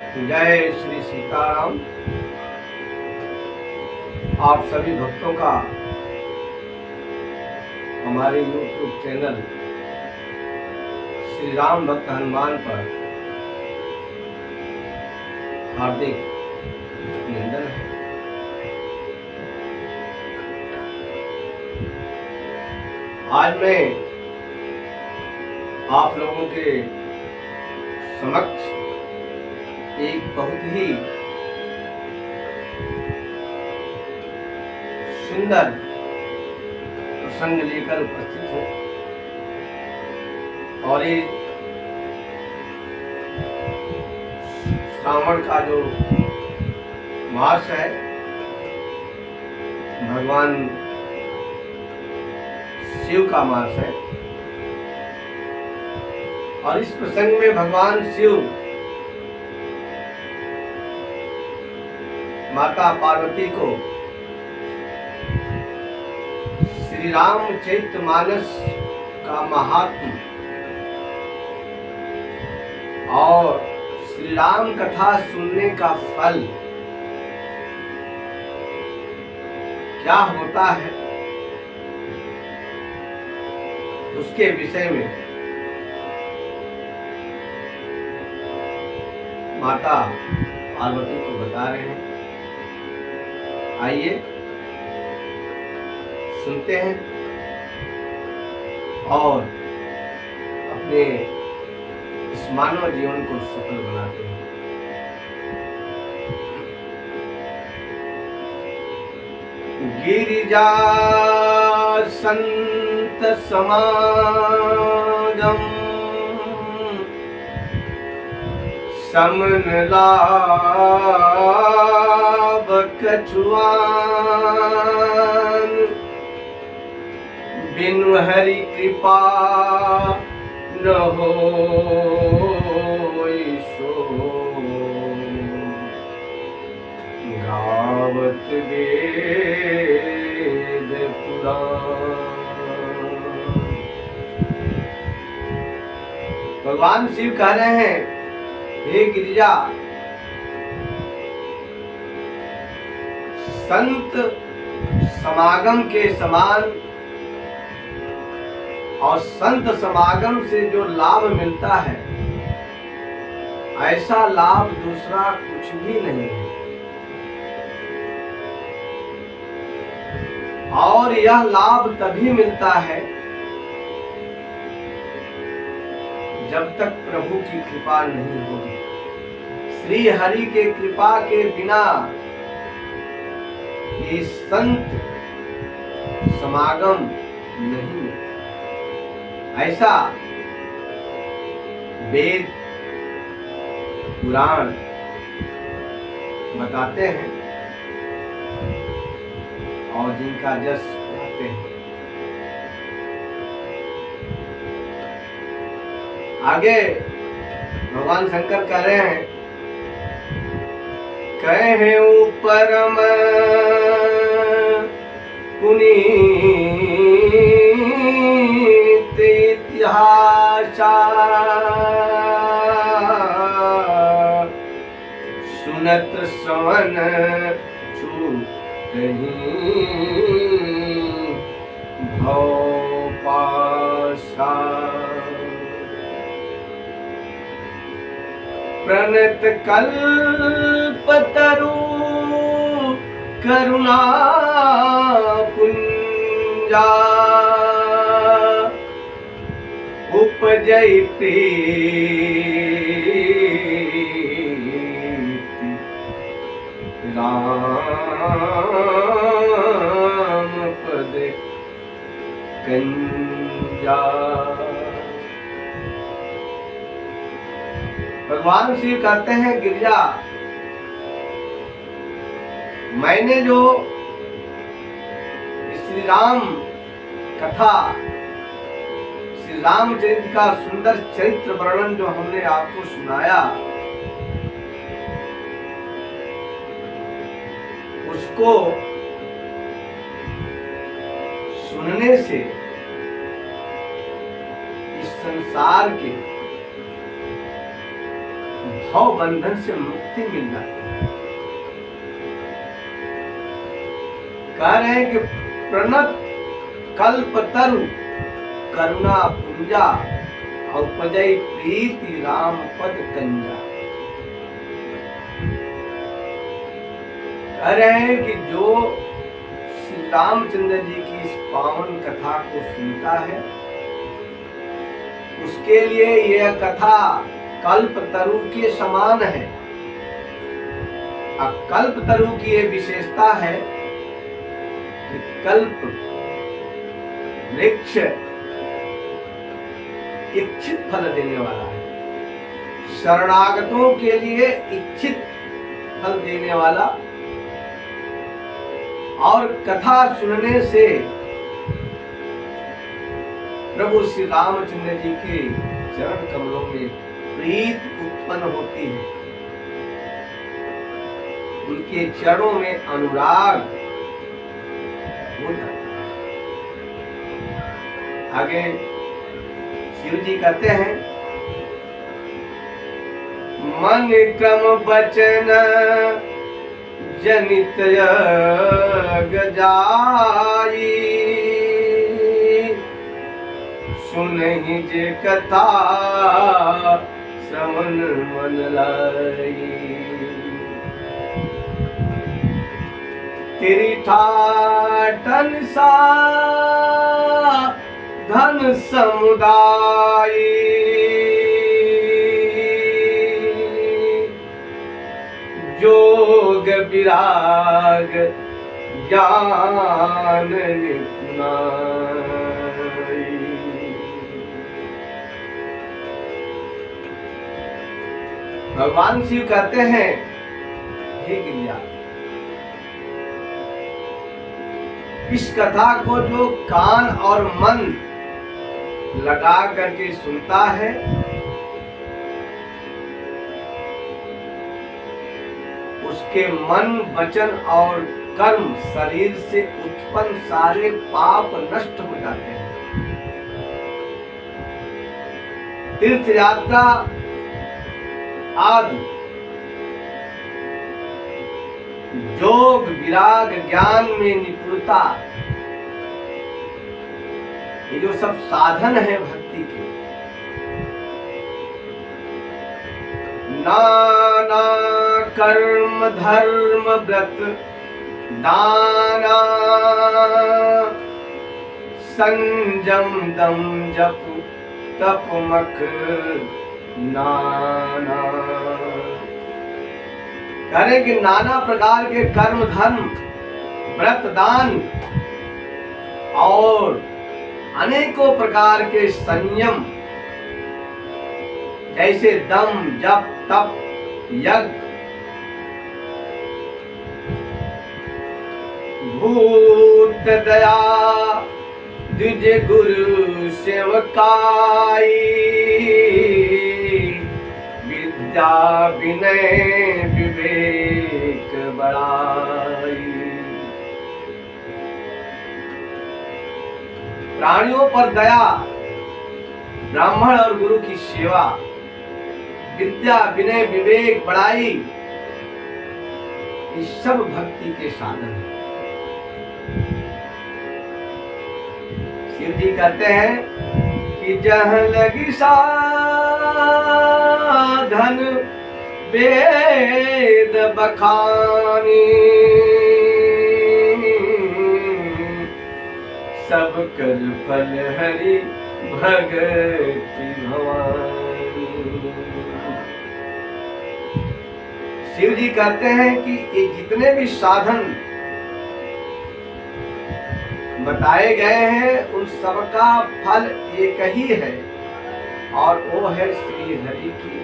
जय श्री सीताराम। आप सभी भक्तों का हमारे YouTube चैनल श्री राम भक्त हनुमान पर हार्दिक अभिनंदन है। आज मैं आप लोगों के समक्ष एक बहुत ही सुंदर प्रसंग लेकर उपस्थित हूँ और ये श्रावण का जो मास है, भगवान शिव का मास है और इस प्रसंग में भगवान शिव माता पार्वती को श्री रामचरितमानस का महात्म और श्री राम कथा सुनने का फल क्या होता है उसके विषय में माता पार्वती को बता रहे हैं। आइए सुनते हैं और अपने इस मानव जीवन को सफल बनाते हैं। गिरिजा संत समागम समन लाभ कछुआन बिनु हरि कृपा न होई सो गावत वेद पुराण। भगवान शिव कह रहे हैं, हे गिरिजा, संत समागम के समान और संत समागम से जो लाभ मिलता है ऐसा लाभ दूसरा कुछ भी नहीं है। और यह लाभ तभी मिलता है जब तक प्रभु की कृपा नहीं होगी। श्री हरि के कृपा के बिना ये संत समागम नहीं है। ऐसा वेद पुराण बताते हैं और जिनका जस गाते हैं। आगे भगवान शंकर कह रहे हैं, कहे परम पुनीत इतिहासा सुनत श्रवण भव पाशा प्रणत कल्पतरु करुणा पुंजा उपजय प्रीति राम पद कंजा। भगवान शिव कहते हैं, गिरिजा, मैंने जो श्री राम कथा, श्री रामचरित्र का सुंदर चरित्र वर्णन जो हमने आपको सुनाया, उसको सुनने से इस संसार के भव बंधन से मुक्ति मिल जाती है। कह रहे हैं कि प्रणत कल्पतरु करुणा पुंजा उपजय प्रीति राम पद कंजा। कह रहे हैं कि जो श्री रामचंद्र जी की इस पावन कथा को सुनता है उसके लिए यह कथा कल्पतरु के समान है। अब कल्पतरु की यह विशेषता है कि कल्प वृक्ष इच्छित फल देने वाला है, शरणागतों के लिए इच्छित फल देने वाला, और कथा सुनने से प्रभु श्री रामचंद्र जी के चरण कमलों में प्रीत उत्पन्न होती है, उनके चरणों में अनुराग हो जाता है। आगे शिव जी कहते हैं, मन क्रम बचन जनित गजाई, सुनहि जे कथा श्रवण मन लाई। तेरी ठाठन सा धन समुदाय, जोग विराग ज्ञान निपुणाई। भगवान शिव कहते हैं, हे गिरिजा, इस कथा को जो कान और मन लगा करके सुनता है उसके मन, वचन और कर्म, शरीर से उत्पन्न सारे पाप नष्ट हो जाते हैं। तीर्थ यात्रा आदि, योग विराग ज्ञान में निपुणता, ये जो सब साधन है भक्ति के, नाना कर्म धर्म व्रत दाना, संजम दम जप तप मख नाना। करें कि नाना प्रकार के कर्म धर्म व्रत दान और अनेकों प्रकार के संयम, जैसे दम जप तप यज्ञ, भूत दया द्विज गुरु सेवकाई, विद्या विनय विवेक बड़ाई। प्राणियों पर दया, ब्राह्मण और गुरु की सेवा, विद्या विनय विवेक बड़ाई, ये सब भक्ति के साधन हैं। शिव जी कहते हैं कि जहाँ लगी साधन वेद बखानी, सब कर फल हरि भगति भवानी। शिव जी कहते हैं कि ये जितने भी साधन बताए गए हैं उन सबका फल एक ही है, और वो है श्री हरि की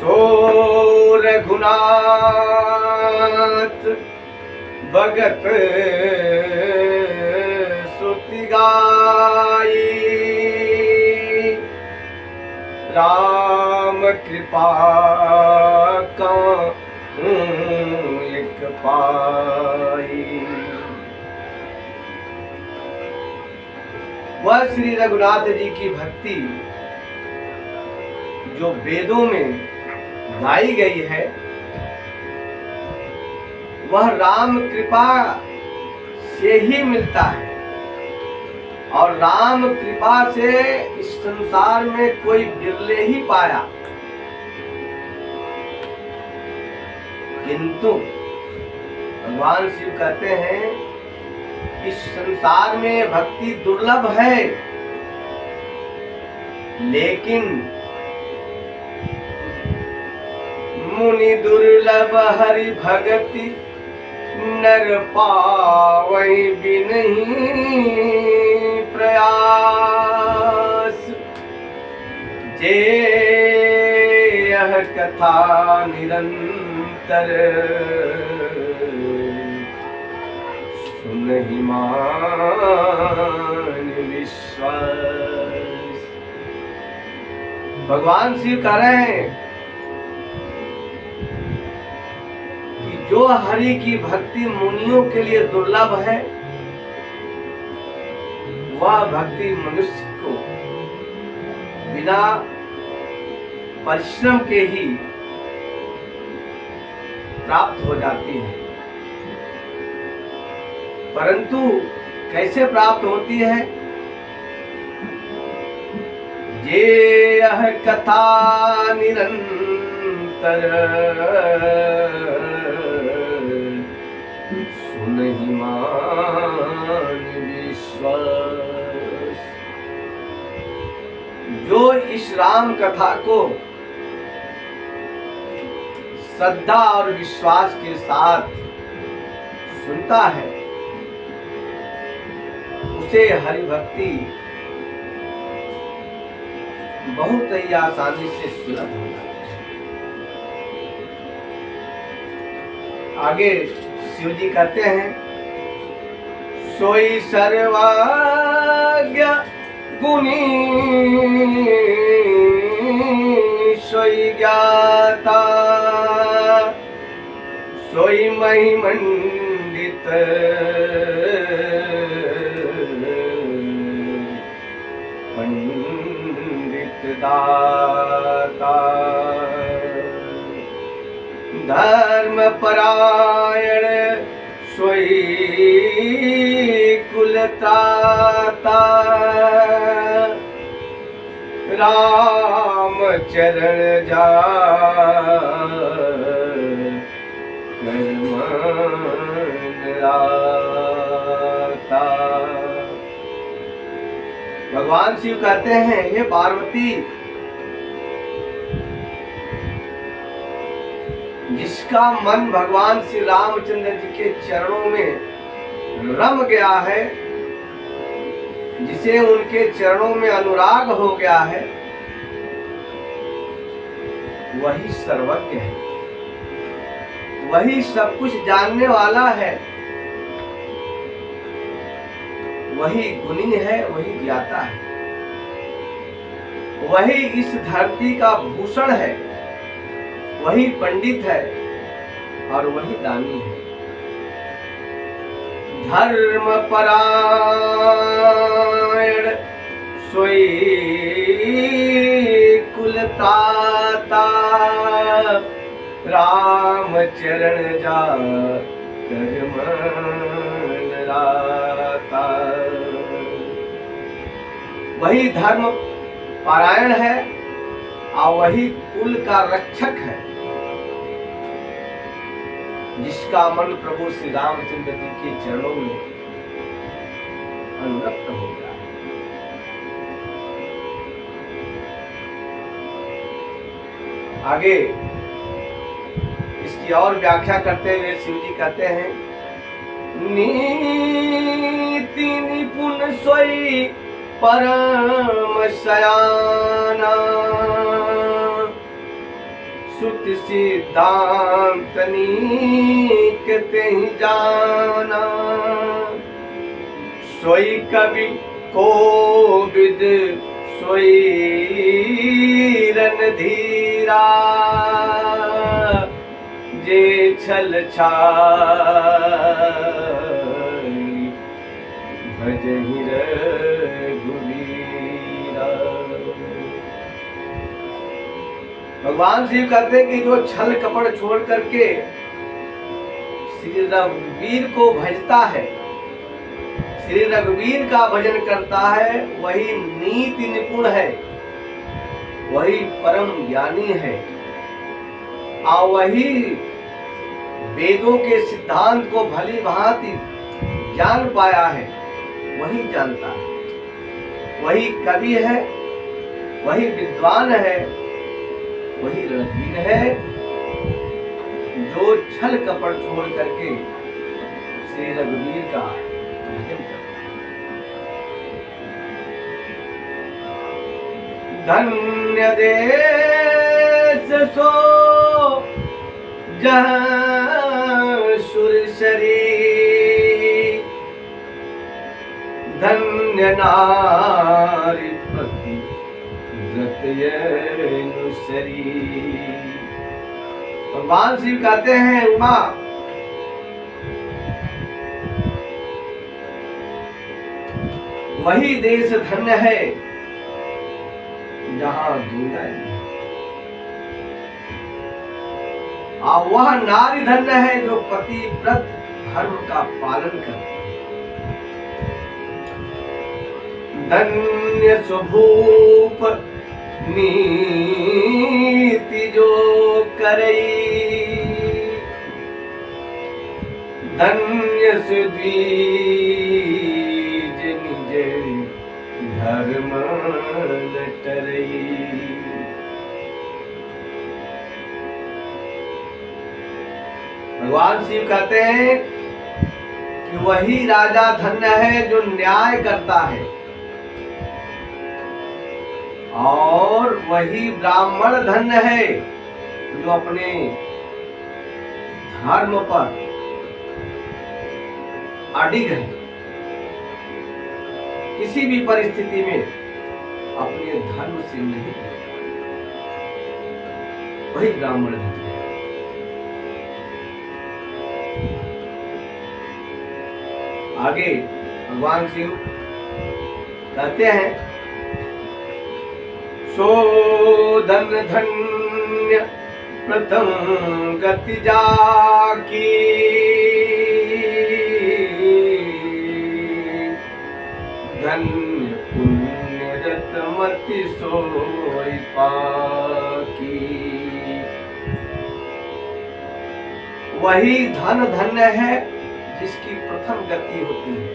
सो रघुनाथ भगत सुति गाई, राम कृपा का एक पाई। वो वह श्री रघुनाथ जी की भक्ति जो वेदों में गाई गई है, वह राम कृपा से ही मिलता है। और राम कृपा से इस संसार में कोई बिरले ही पाया। किंतु भगवान शिव कहते हैं इस संसार में भक्ति दुर्लभ है, लेकिन मुनि दुर्लभ हरि भगति नर पावै बिनहि प्रयास। जे यह कथा निरंतर सुनहि मान विश्वास। भगवान शिव कह रहे हैं कि जो हरि की भक्ति मुनियों के लिए दुर्लभ है, वह भक्ति मनुष्य को बिना परिश्रम के ही प्राप्त हो जाती है। परंतु कैसे प्राप्त होती है? जे यह कथा निरंतर सुनहि मान विश्वास। जो इस राम कथा को श्रद्धा और विश्वास के साथ सुनता है, उसे हरि भक्ति बहुत ही आसानी से सुलभ हो जाती है। आगे शिव जी कहते हैं, सोई सर्वज्ञ गुणी सोई ज्ञाता सोई महिमंडित पंडित दाता। धर्म परायण सोई कुलत्राता राम चरण जा लाता। भगवान शिव कहते हैं, हे पार्वती, जिसका मन भगवान श्री रामचंद्र जी के चरणों में रम गया है, जिसे उनके चरणों में अनुराग हो गया है, वही सर्वज्ञ है, वही सब कुछ जानने वाला है, वही गुणी है, वही ज्ञाता है, वही इस धरती का भूषण है, वही पंडित है और वही दानी है। धर्म परायण सोई कुलताता राम चरण जा कर मन राता। वही धर्म पारायण है और वही कुल का रक्षक है, जिसका मन प्रभु श्री रामचंद्र जी के चरणों में अनुरक्त हो गया। आगे इसकी और व्याख्या करते हुए शिव जी कहते हैं, नीति निपुण सोई परम सयाना श्रुति सिद्धांत नीक तेहि जाना सोई कवि कोविद सोई रणधीरा जे छल छाई भजहि रघुबीरा। भगवान शिव कहते हैं कि जो छल कपट छोड़ करके श्री रघुवीर को भजता है, श्री रघुवीर का भजन करता है, वही नीति निपुण है, वही परम ज्ञानी है, और वही वेदों के सिद्धांत को भली भांति जान पाया है, वही जानता है, वही कवि है, वही विद्वान है, वही रणधीर है, जो छल कपट छोड़ करके श्री रघुवीर का भजन करता है। धन्य देश सो जहाँ सुरसरी, धन्य नारी प्रति व्रत अनुसरी। भगवान शिव कहते हैं उमा, वही देश धन्य है जहां दुर्गा जी, और वह नारी धन्य है जो पतिव्रत धर्म का पालन करती है। धन्य स्वभूप नीति जो करई, धन्य सुद्वीज निज धर्म टरई। भगवान शिव कहते हैं कि वही राजा धन्य है जो न्याय करता है, और वही ब्राह्मण धन्य है जो अपने धर्म पर अडिग है, किसी भी परिस्थिति में अपने धर्म से नहीं, वही ब्राह्मण धन्य है। आगे भगवान शिव कहते हैं, शोधन धन्य प्रथम गति जाकी, धन्य पुण्य रतमति सोई पाकी। वही धन धन्य है जिसकी प्रथम गति होती है।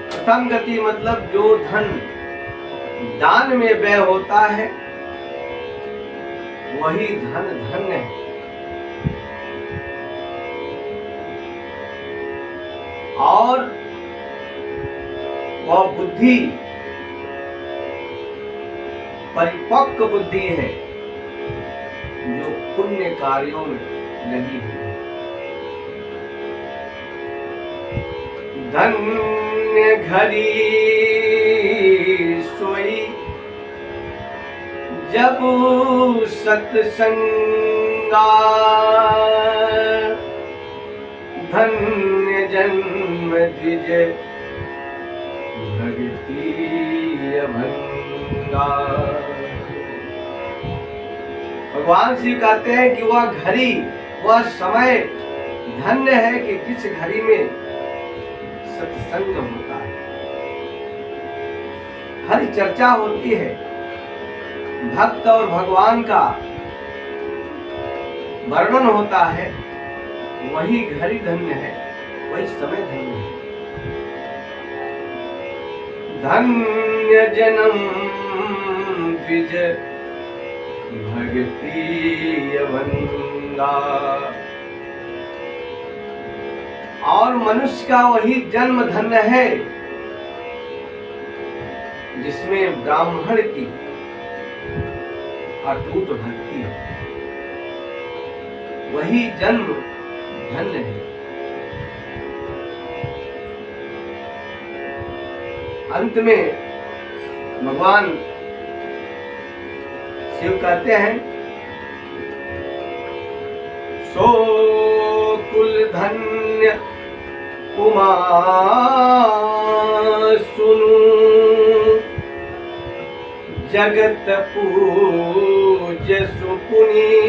प्रथम गति मतलब जो धन दान में व्यय होता है, वही धन धन्य है। और वह बुद्धि परिपक्व बुद्धि है जो पुण्य कार्यों में लगी हुई है। धन्य घड़ी सोई जब सत्संगा, धन्य जन्म द्विज भक्ति अभंगा। भगवान शिव कहते हैं कि वह घड़ी, वह समय धन्य है कि जिस घड़ी में सत्संग होता है, हरि चर्चा होती है, भक्त और भगवान का वर्णन होता है, वही घड़ी धन्य है, वही समय धन्य है। धन्य जन्म द्विज भक्ति अभंगा। और मनुष्य का वही जन्म धन्य है जिसमें ब्राह्मण की अटूट भक्ति है, वही जन्म धन्य है। अंत में भगवान शिव कहते हैं, सो कुल धन्य उमा सुनु, जगत पूज्य सुपुनीत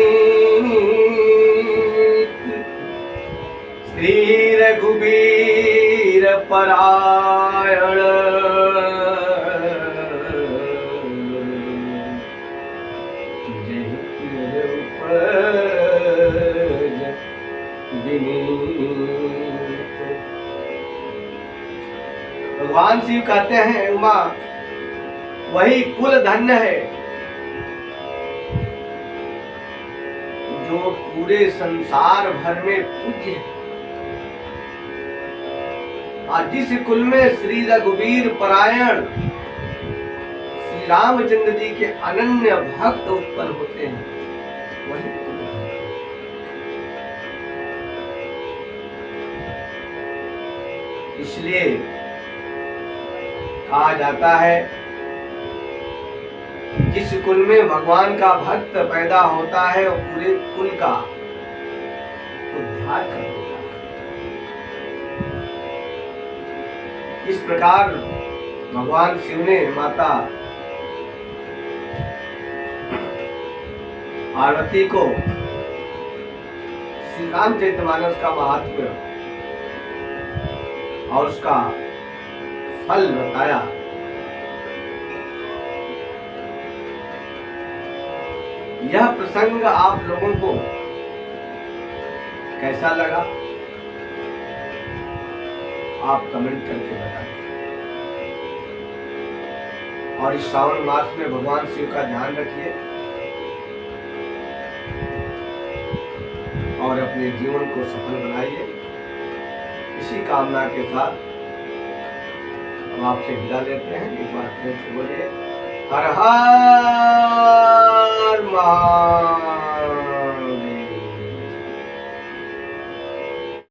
श्री रघुबीर परायण जय उपज विनीत। भगवान शिव कहते हैं उमा वही कुल धन्य है जो पूरे संसार भर में पूज्य है। और जिस कुल में श्री रघुवीर परायण श्री रामचंद्र जी के अनन्य भक्त उत्पन्न होते हैं वही कुल धन्य है। इसलिए कहा जाता है जिस कुल में भगवान का भक्त पैदा होता है वो पूरे कुल का उद्धार कर देता है। इस प्रकार भगवान शिव ने माता पार्वती को श्री रामचरितमानस का महात्म्य और उसका फल बताया। यह प्रसंग आप लोगों को कैसा लगा आप कमेंट करके बताएं। और इस श्रावण मास में भगवान शिव का ध्यान रखिए और अपने जीवन को सफल बनाइए। इसी कामना के साथ हम आपसे विदा लेते हैं। एक बार फिर बोलिए हर हर